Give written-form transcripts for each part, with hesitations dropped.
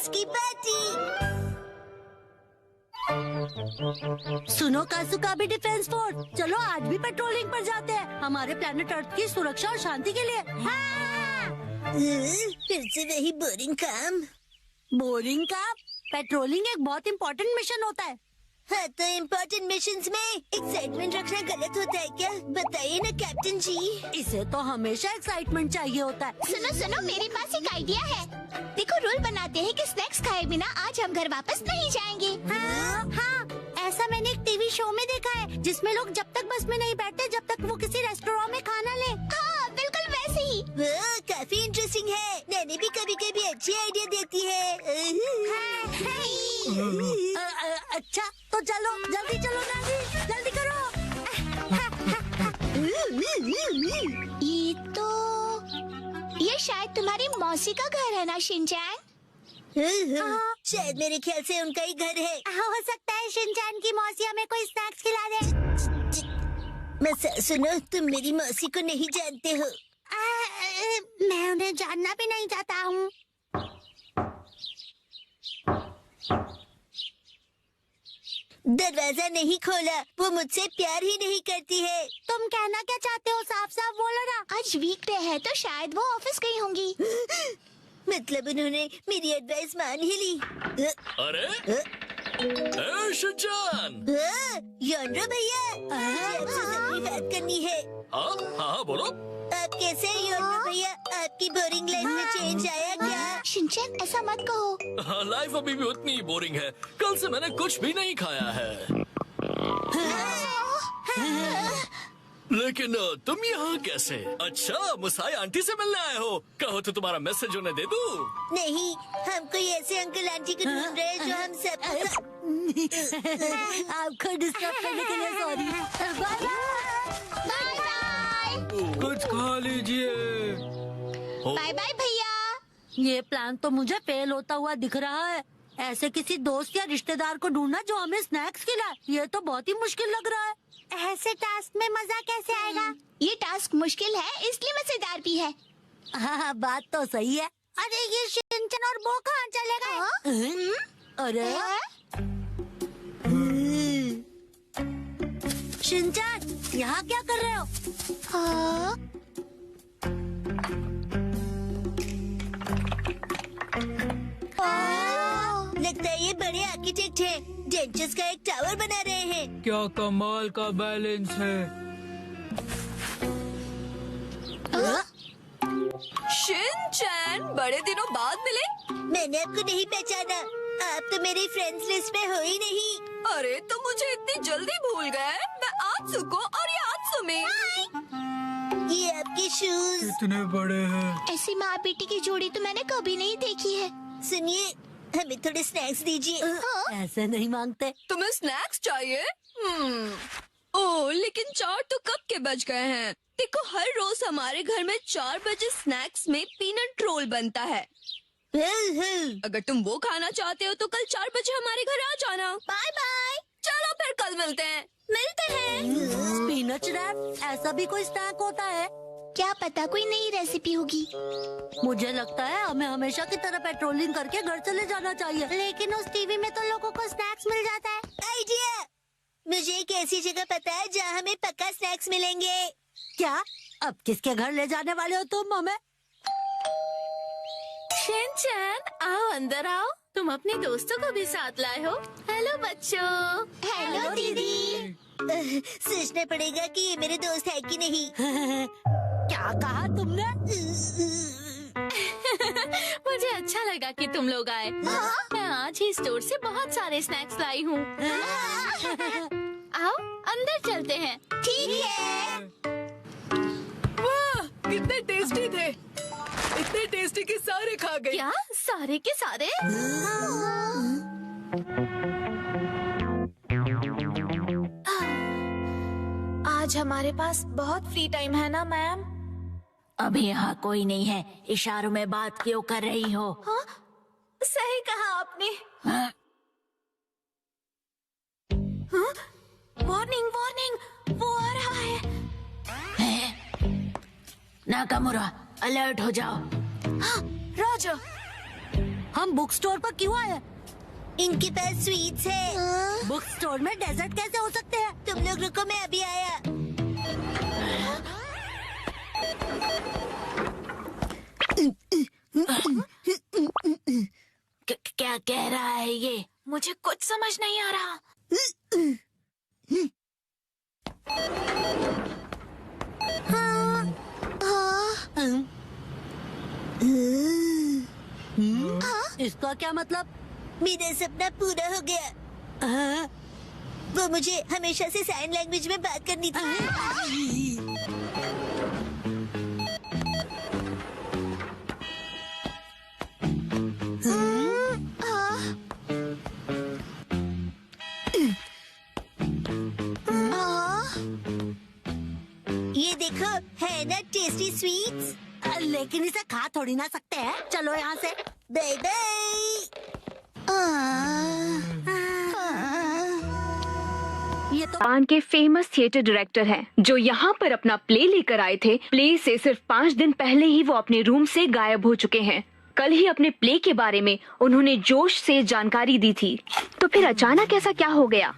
Snacks की party. सुनो कासुका भी डिफेंस फोर्स, चलो आज भी पेट्रोलिंग पर जाते हैं हमारे प्लेनेट अर्थ की सुरक्षा और शांति के लिए। हाँ! फिर से वही बोरिंग काम। बोरिंग का पेट्रोलिंग एक बहुत इम्पोर्टेंट मिशन होता है। हाँ, तो इम्पोर्टेंट मिशंस में एक्साइटमेंट रखना गलत होता है क्या? बताइए ना कैप्टन जी। इसे तो हमेशा एक्साइटमेंट चाहिए होता है। सुनो सुनो, मेरे पास एक आइडिया है। देखो, रूल बनाते हैं कि स्नैक्स खाए बिना आज हम घर वापस नहीं जाएंगे। हाँ, ऐसा मैंने एक टीवी शो में देखा है जिसमें लोग जब तक बस में नहीं बैठते जब तक वो किसी रेस्टोरेंट में खाना ले। हाँ, बिल्कुल वैसे ही। काफी इंटरेस्टिंग है। नैनी भी कभी कभी अच्छी आइडिया देती है। अच्छा तो चलो, जल्दी चलो नानी, जल्दी करो। ये शायद तुम्हारी मौसी का घर है ना शिनचैन? शायद मेरे ख्याल से उनका ही घर है। हो सकता है शिनचैन की मौसी हमें कोई स्नैक्स खिला दे। सुनो, तुम मेरी मौसी को नहीं जानते हो। मैं उन्हें जानना भी नहीं चाहता हूँ। दरवाजा नहीं खोला, वो मुझसे प्यार ही नहीं करती है। तुम कहना क्या चाहते हो? साफ साफ बोलो ना। आज वीकडे है तो शायद वो ऑफिस गई होंगी। मतलब उन्होंने मेरी एडवाइस मान ही ली। अरे शिनचैन, योनरो भैया, आपसे जरूरी बात करनी है। हाँ हाँ बोलो। आप कैसे हैं योनरो भैया? आपकी बोरिंग लाइफ में चेंज आया क्या? शिनचैन, ऐसा मत कहो। लाइफ अभी भी उतनी ही बोरिंग है। कल से मैंने कुछ भी नहीं खाया है। लेकिन तुम यहाँ कैसे? अच्छा, मुसाई आंटी से मिलने आए हो। कहो तो तुम्हारा मैसेज उन्हें दे दूँ? नहीं, हम कोई ऐसे अंकल आंटी को ढूंढ रहे हैं जो हम सब। आपको डिस्टर्ब करने के लिए सॉरी। Bye bye bye. कुछ खा लीजिए। बाय बाय भैया। ये प्लान तो मुझे फेल होता हुआ दिख रहा है। ऐसे किसी दोस्त या रिश्तेदार को ढूंढना जो हमें स्नैक्स खिलाए, ये तो बहुत ही मुश्किल लग रहा है। ऐसे टास्क में मजा कैसे आएगा? ये टास्क मुश्किल है इसलिए मजेदार भी है। हाँ, बात तो सही है। अरे ये शिनचैन और वो कहाँ चले गए? अरे शिनचैन, यहाँ क्या कर रहे हो? हाँ? लगता है ये बड़े आर्किटेक्ट हैं। डेंचर्स का एक टावर बना रहे हैं। क्या कमाल का बैलेंस है। शिनचैन, बड़े दिनों बाद मिले। मैंने आपको नहीं पहचाना। आप तो मेरी फ्रेंड्स लिस्ट में हो ही नहीं। अरे तो मुझे इतनी जल्दी भूल गए। मैं आत्सुको और ये आत्सुमी। ये आपके शूज। कितने बड़े हैं। ऐसी माँ बेटी की जोड़ी तो मैंने कभी नहीं देखी है। सुनिए, हमें थोड़े स्नैक्स दीजिए। ऐसे नहीं मांगते। तुम्हें स्नैक्स चाहिए? ओह, लेकिन 4 तो कब के बज गए हैं। देखो, हर रोज हमारे घर में 4 बजे स्नैक्स में पीनट रोल बनता है। अगर तुम वो खाना चाहते हो तो कल 4 बजे हमारे घर आ जाना। Bye bye. चलो फिर कल मिलते हैं। पीनट रैप, ऐसा भी कोई स्नैक होता है? क्या पता कोई नई रेसिपी होगी। मुझे लगता है हमें हमेशा की तरह पेट्रोलिंग करके घर चले जाना चाहिए। लेकिन उस टीवी में तो लोगों को स्नैक्स मिल जाता है। आइडिया! मुझे एक ऐसी जगह पता है जहाँ हमें पक्का स्नैक्स मिलेंगे। क्या? अब किसके घर ले जाने वाले हो तुम हमें? शिनचैन, आओ अंदर आओ। तुम अपने दोस्तों को भी साथ लाए हो। हेलो बच्चों। हेलो दीदी। सोचना पड़ेगा कि ये मेरे दोस्त है कि नहीं। क्या कहा तुमने? मुझे अच्छा लगा कि तुम लोग आए। मैं आज ही स्टोर से बहुत सारे स्नैक्स लाई हूँ। आओ अंदर चलते हैं। ठीक है। वाह, कितने टेस्टी थे। इतने टेस्टी कि सारे खा गए। क्या? सारे के सारे? आज हमारे पास बहुत फ्री टाइम है ना मैम? अभी यहाँ कोई नहीं है। इशारों में बात क्यों कर रही हो? हाँ? सही कहा आपने। हाँ? वार्निंग वार्निंग, वो आ रहा है। नाकामुरा, अलर्ट हो जाओ। हाँ, रॉजर। हम बुक स्टोर पर क्यों आए? इनके पास स्वीट्स है। बुक स्टोर में डेजर्ट कैसे हो सकते हैं? तुम लोग रुको, मैं अभी आया। क्या कह रहा है ये? मुझे कुछ समझ नहीं आ रहा। इसका क्या मतलब? मेरा सपना पूरा हो गया। हाँ? वो मुझे हमेशा से साइन लैंग्वेज में बात करनी थी। ये देखो, है ना टेस्टी स्वीट्स। लेकिन इसे खा थोड़ी ना सकते हैं। चलो यहाँ से। Bye bye. ये तो जापान के फेमस थिएटर डायरेक्टर हैं जो यहाँ पर अपना प्ले लेकर आए थे। प्ले से सिर्फ 5 दिन पहले ही वो अपने रूम से गायब हो चुके हैं। कल ही अपने प्ले के बारे में उन्होंने जोश से जानकारी दी थी, तो फिर अचानक ऐसा क्या हो गया?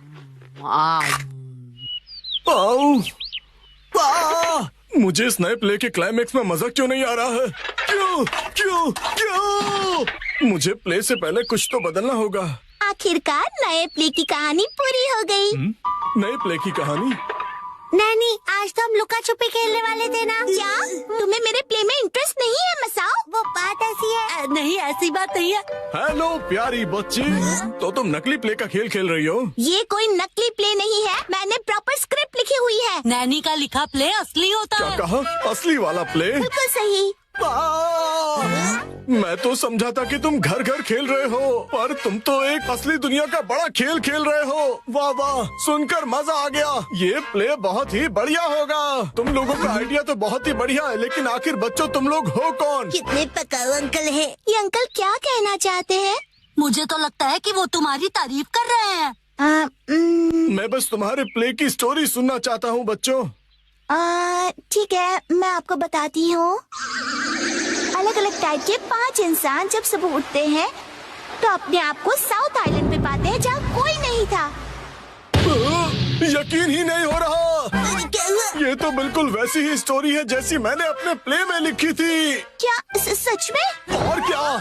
मुझे इस नए प्ले के क्लाइमेक्स में मजा क्यों नहीं आ रहा है? क्यों क्यों क्यों? मुझे प्ले से पहले कुछ तो बदलना होगा। आखिरकार नए प्ले की कहानी पूरी हो गई। नए प्ले की कहानी? नैनी, आज तो हम लुका छुपी खेलने वाले थे ना? क्या तुम्हें मेरे प्ले में इंटरेस्ट नहीं है मसाओ? वो बात ऐसी है। नहीं, ऐसी बात नहीं है। हेलो प्यारी बच्ची, तो तुम नकली प्ले का खेल खेल रही हो? ये कोई नकली प्ले नहीं है, मैंने प्रॉपर स्क्रिप्ट लिखी हुई है। नैनी का लिखा प्ले असली होता क्या है। कहा? असली वाला प्ले? बिल्कुल सही। मैं तो समझा था कि तुम घर घर खेल रहे हो, पर तुम तो एक असली दुनिया का बड़ा खेल खेल रहे हो। वाह वाह, सुनकर मजा आ गया। ये प्ले बहुत ही बढ़िया होगा। तुम लोगों का आइडिया तो बहुत ही बढ़िया है, लेकिन आखिर बच्चों तुम लोग हो कौन? कितने पकाऊ अंकल है। ये अंकल क्या कहना चाहते हैं? मुझे तो लगता है कि वो तुम्हारी तारीफ कर रहे हैं। मैं बस तुम्हारे प्ले की स्टोरी सुनना चाहता हूँ बच्चों। ठीक है, मैं आपको बताती हूँ। अलग अलग टाइप के 5 इंसान जब सुबह उठते हैं तो अपने आप को साउथ आइलैंड पे पाते हैं जहाँ कोई नहीं था। यकीन ही नहीं हो रहा। क्या हुआ? ये तो बिल्कुल वैसी ही स्टोरी है जैसी मैंने अपने प्ले में लिखी थी। क्या सच में? और क्या?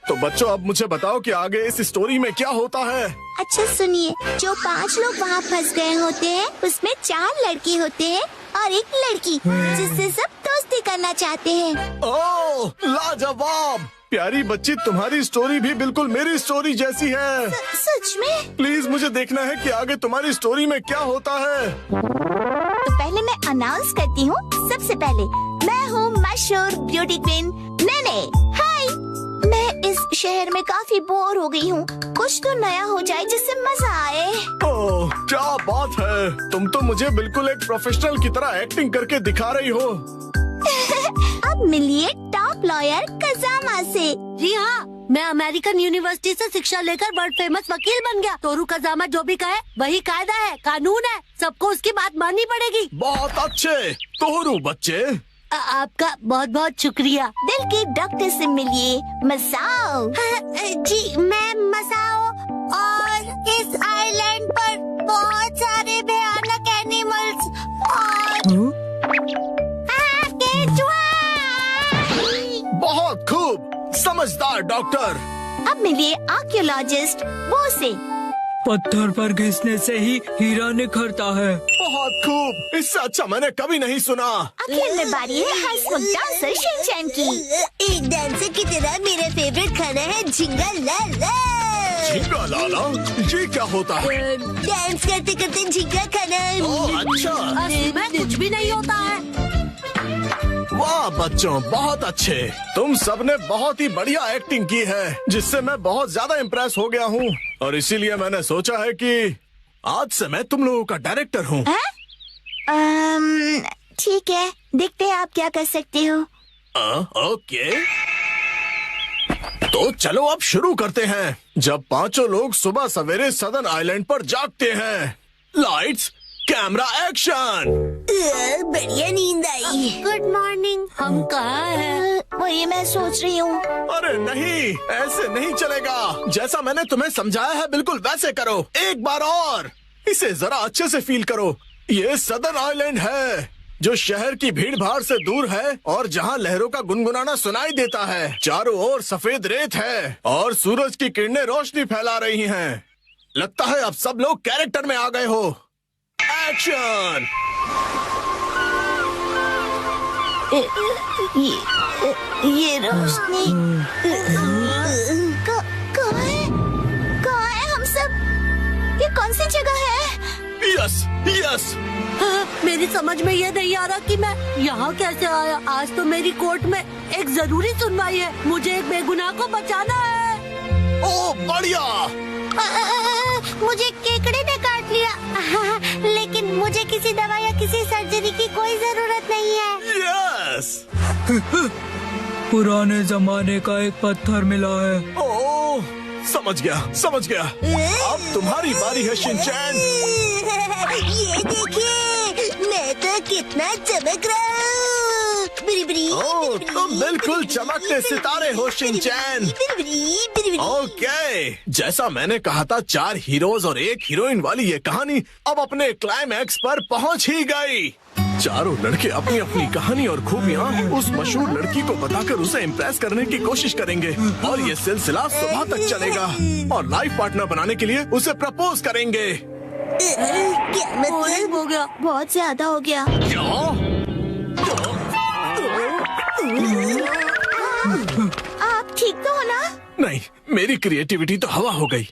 तो बच्चों, अब मुझे बताओ कि आगे इस स्टोरी में क्या होता है। अच्छा सुनिए, जो 5 लोग वहाँ फंस गए होते हैं उसमें 4 लड़के होते हैं और 1 लड़की, जिससे सब दोस्ती करना चाहते हैं। ओह लाजवाब! प्यारी बच्ची, तुम्हारी स्टोरी भी बिल्कुल मेरी स्टोरी जैसी है। सच में? प्लीज मुझे देखना है कि आगे तुम्हारी स्टोरी में क्या होता है। तो पहले मैं अनाउंस करती हूँ। सबसे पहले मैं हूँ मशहूर ब्यूटी क्वीन नैने। हाय, मैं इस शहर में काफी बोर हो गई हूँ। कुछ तो नया हो जाए जिससे मजा आए। ओह क्या बात है, तुम तो मुझे बिल्कुल एक प्रोफेशनल की तरह एक्टिंग करके दिखा रही हो। अब मिलिए टॉप लॉयर कजामा से। जी हाँ, मैं अमेरिकन यूनिवर्सिटी से शिक्षा लेकर वर्ल्ड फेमस वकील बन गया। तोरू कजामा जो भी कहे वही कायदा है, कानून है, सबको उसकी बात माननी पड़ेगी। बहुत अच्छे तोरू बच्चे। आपका बहुत बहुत शुक्रिया। दिल के डॉक्टर से मिलिए मसाओ। जी, मैं मसाओ, और इस आइलैंड पर बहुत सारे भयानक एनिमल्स और केचुआ। बहुत खूब, समझदार डॉक्टर। अब मिलिए आर्कियोलॉजिस्ट वो से। पत्थर पर घिसने से ही हीरा निखरता है। बहुत खूब, इससे अच्छा मैंने कभी नहीं सुना। आखिर में बारी है हंसमुख डांसर शिनचैन की। एक डांसर की तरह मेरा फेवरेट खाना है झिंगा लाला। झींगा लाला, ये क्या होता है? डांस करते करते झिंगा खाना। ओह अच्छा, असली में कुछ भी नहीं होता है। वाह बच्चों, बहुत अच्छे। तुम सबने बहुत ही बढ़िया एक्टिंग की है, जिससे मैं बहुत ज्यादा इम्प्रेस हो गया हूँ, और इसीलिए मैंने सोचा है कि आज से मैं तुम लोगों का डायरेक्टर हूँ। ठीक है, देखते हैं आप क्या कर सकते हो। ओके, तो चलो अब शुरू करते हैं। जब 5 लोग सुबह सवेरे सदर्न आइलैंड पर जागते हैं, लाइट्स, कैमरा एक्शन। बढ़िया नींद आई। Good morning. हम कहाँ हैं? वही मैं सोच रही हूँ। अरे नहीं, ऐसे नहीं चलेगा। जैसा मैंने तुम्हें समझाया है बिल्कुल वैसे करो। एक बार और इसे जरा अच्छे से फील करो। ये सदर्न आइलैंड है जो शहर की भीड़ भाड़ से दूर है और जहाँ लहरों का गुनगुनाना सुनाई देता है। चारों ओर सफेद रेत है और सूरज की किरणें रोशनी फैला रही हैं। लगता है अब सब लोग कैरेक्टर में आ गए हो। एक्शन। ये रोशनी कहाँ है हम सब? ये कौन सी जगह है? Yes yes. हाँ, मेरी समझ में ये नहीं आ रहा कि मैं यहाँ कैसे आया। आज तो मेरी कोर्ट में एक जरूरी सुनवाई है। मुझे एक बेगुनाह को बचाना है। ओ बढ़िया। मुझे केकड़े ने काट लिया। लेकिन मुझे किसी दवा या किसी सर्जरी की कोई जरूरत नहीं है। यस। पुराने जमाने का एक पत्थर मिला है। ओ समझ गया। अब तुम्हारी बारी है शिनचैन। ये देखिए, मैं तो कितना चमक रहा हूँ। ओह, तुम बिल्कुल चमकते सितारे हो शिनचैन। ओके, जैसा मैंने कहा था 4 हीरोज और 1 हीरोइन वाली ये कहानी अब अपने क्लाइमैक्स पर पहुंच ही गई। चारों लड़के अपनी अपनी कहानी और खूबियाँ उस मशहूर लड़की को बताकर उसे इम्प्रेस करने की कोशिश करेंगे और ये सिलसिला सुबह तक चलेगा और लाइफ पार्टनर बनाने के लिए उसे प्रपोज करेंगे। क्या मतलब? हो गया। बहुत ज्यादा हो गया। आप ठीक तो हो ना? नहीं, मेरी क्रिएटिविटी तो हवा हो गई।